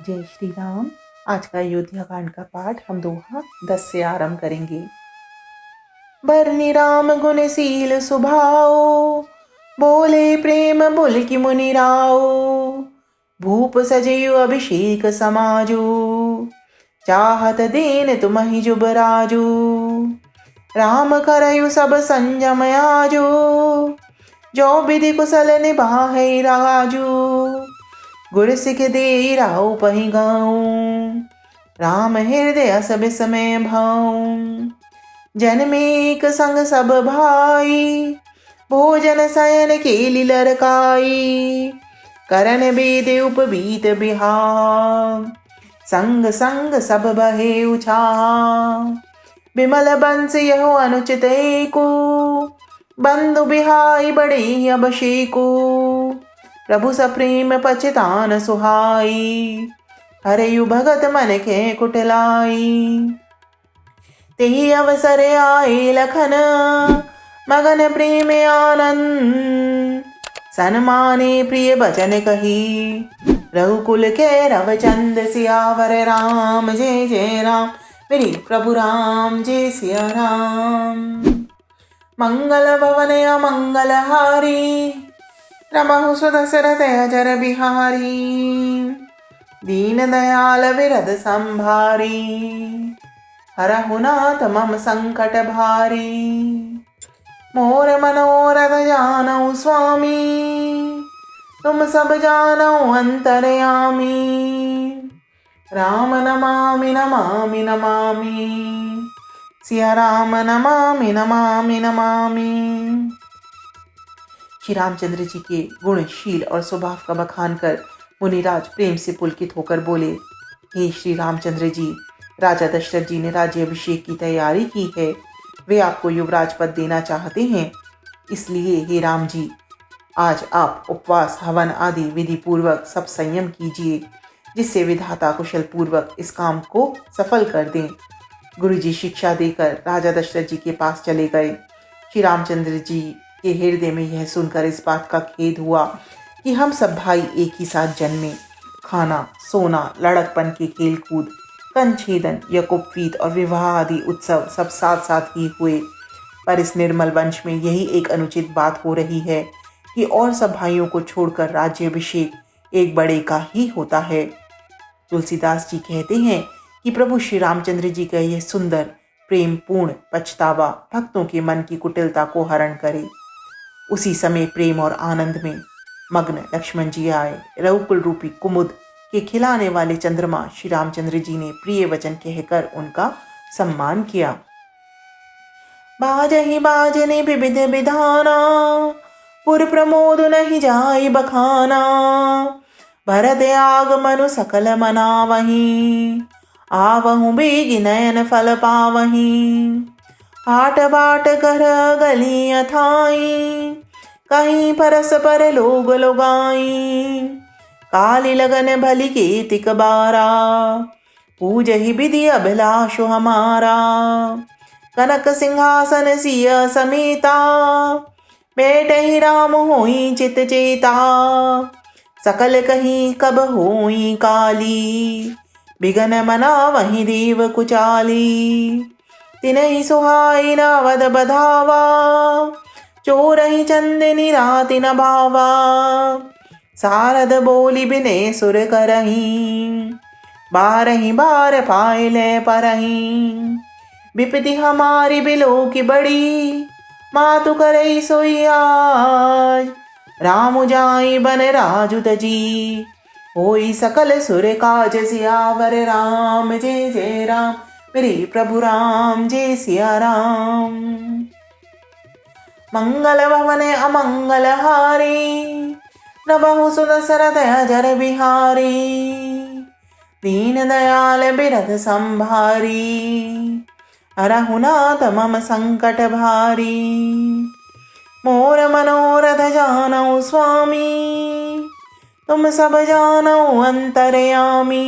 जय श्री राम। आज का अयोध्या कांड का पाठ हम दोहा 10 से आरंभ करेंगे। बरनी राम गुणशील सुभाओ, बोले प्रेम बुल की मुनि राओ। भूप सजयु अभिषेक समाजो, चाहत देन तुम्हि जुबराजो। राम करयु सब संयम आजो, जो विधि कुशल निभाहै राजू। गुर सिख दे राउ पहि गाऊं, राम हृदय सब समय भाऊं। जनमेक संग सब भाई, भोजन शयन केली लरकाई। करन बेद उपबीत बिहार, संग संग सब बहे उछाह। विमल बंस यहो अनुचित एको, बंधु बिहाई बड़े अभिषेको। प्रभु सप्रेम पचितान सुहाई, हरयु भगत मन के कुटलाई। तेहि अवसर आए लखन, मगन प्रेम आनंद। सन्माने प्रिय बचन कही, रघुकुल के रवचंद। सियावर राम जय जय राम, मेरे प्रभु राम जय सिया राम। मंगल भवन अमंगल हारी, रमहु सुदशरथ अजर बिहारी। दीन दयाल विरद संभारी, हरहु नाथ मम संकट भारी। मोर मनोरथ जानऊ स्वामी, तुम सब जानऊ अंतरयामी। राम नमामि नमामि नमामि, सिया राम नमामि नमामि नमामि। श्री रामचंद्र जी के गुणशील और स्वभाव का बखान कर मुनिराज प्रेम से पुलकित होकर बोले, हे श्री रामचंद्र जी, राजा दशरथ जी ने राज्य अभिषेक की तैयारी की है। वे आपको युवराज पद देना चाहते हैं। इसलिए हे राम जी, आज आप उपवास हवन आदि विधि पूर्वक सब संयम कीजिए, जिससे विधाता कुशल पूर्वक इस काम को सफल कर दें। गुरु जी शिक्षा देकर राजा दशरथ जी के पास चले गए। श्री रामचंद्र जी के हृदय में यह सुनकर इस बात का खेद हुआ कि हम सब भाई एक ही साथ जन्मे। खाना, सोना, लड़कपन के खेल कूद, कंछेदन, यज्ञोपवीत और विवाह आदि उत्सव सब साथ साथ ही हुए। पर इस निर्मल वंश में यही एक अनुचित बात हो रही है कि और सब भाइयों को छोड़कर राज्याभिषेक एक बड़े का ही होता है। तुलसीदास जी कहते हैं कि प्रभु श्री रामचंद्र जी का यह सुंदर प्रेम पूर्ण पछतावा भक्तों के मन की कुटिलता को हरण करे। उसी समय प्रेम और आनंद में मग्न लक्ष्मण जी आए। रघुकुल रूपी कुमुद के खिलाने वाले चंद्रमा श्री रामचंद्र जी ने प्रिय वचन कहकर उनका सम्मान किया। बाजहि बाजने विविध विधाना, पुर प्रमोद नहीं जाय बखाना। भरत आगमनु सकल मनावहीं, आवहु बेगी नयन फल पावहीं। हाट बाट घर गली अथाई, कहीं परस पर लोग लोगाई। काली लगन भली केतिक बारा, पूजहि विधि अभिलाषो हमारा। कनक सिंहासन सिय समेता, बैठहि राम होई चित चेता। सकल कहीं कब होई काली, बिगन मना वहीं देव कुचाली। तिनहि सुहाई नावद बधावा, चोरहि चंदनी राति न भावा। सारद बोली बिने सुर करहीं, बारहि बार पायले परहीं। विपति हमारी बिलो की बड़ी, मातु करई सोई आज। राम जाई बन राजु तजी, होई सकल सुर काज। सियावर राम जय जय राम, मेरे प्रभु राम जय सिया राम। मंगल भवन अमंगल हारी, प्रभु सुदशरथ अजर बिहारी। दीन दयाल बिरद संभारी, हरहु नाथ मम संकट भारी। मोर मनोरथ जानऊ स्वामी, तुम सब जानऊ अंतरयामी।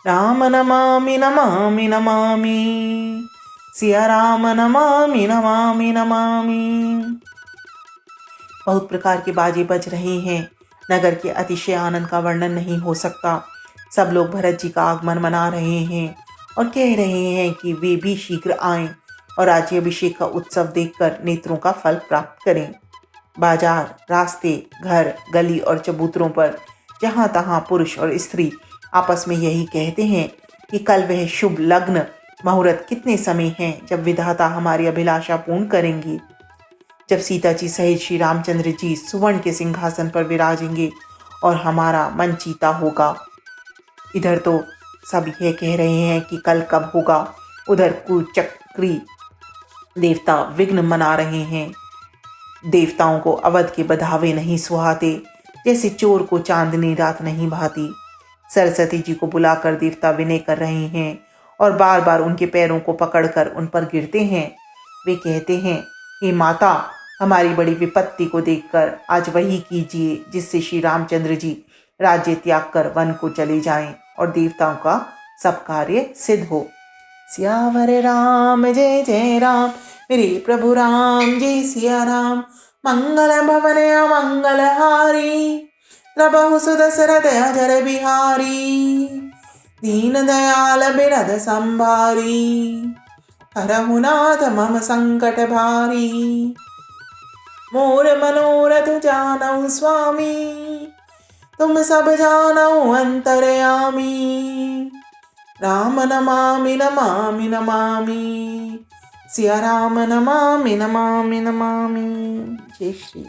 राम नमामि नमामि नमामि, सिया राम नमामि नमामि नमामि। बहुत प्रकार के बाजे बज रहे हैं। नगर के अतिशय आनंद का वर्णन नहीं हो सकता। सब लोग भरत जी का आगमन मना रहे हैं और कह रहे हैं कि वे भी शीघ्र आएं और राज्याभिषेक का उत्सव देखकर नेत्रों का फल प्राप्त करें। बाजार, रास्ते, घर, गली और चबूतरों पर जहां तहां पुरुष और स्त्री आपस में यही कहते हैं कि कल वह शुभ लग्न मुहूर्त कितने समय हैं जब विधाता हमारी अभिलाषा पूर्ण करेंगी, जब सीता जी सहित श्री रामचंद्र जी सुवर्ण के सिंहासन पर विराजेंगे और हमारा मन चीता होगा। इधर तो सब यह कह रहे हैं कि कल कब होगा, उधर कुचक्री देवता विघ्न मना रहे हैं। देवताओं को अवध के बधावे नहीं सुहाते, जैसे चोर को चांदनी रात नहीं भाती। सरस्वती जी को बुलाकर देवता विनय कर रहे हैं और बार बार उनके पैरों को पकड़कर उन पर गिरते हैं। वे कहते हैं, हे माता, हमारी बड़ी विपत्ति को देखकर आज वही कीजिए जिससे श्री रामचंद्र जी राज्य त्याग कर वन को चले जाएं और देवताओं का सब कार्य सिद्ध हो। सियावर राम जय जय राम, मेरे प्रभु राम जय सिया राम। मंगल भवन अमंगल हारी, प्रभु सुदशरथ अजर बिहारी। दीन दयाल बिरद संभारी, हरहु नाथ मम संकट भारी। मोर मनोरथ जानऊ स्वामी, तुम सब जानऊ अंतर्यामी। राम नमामि नमामि नमामि, सिया राम नमामि नमामि नमामि। जय श्री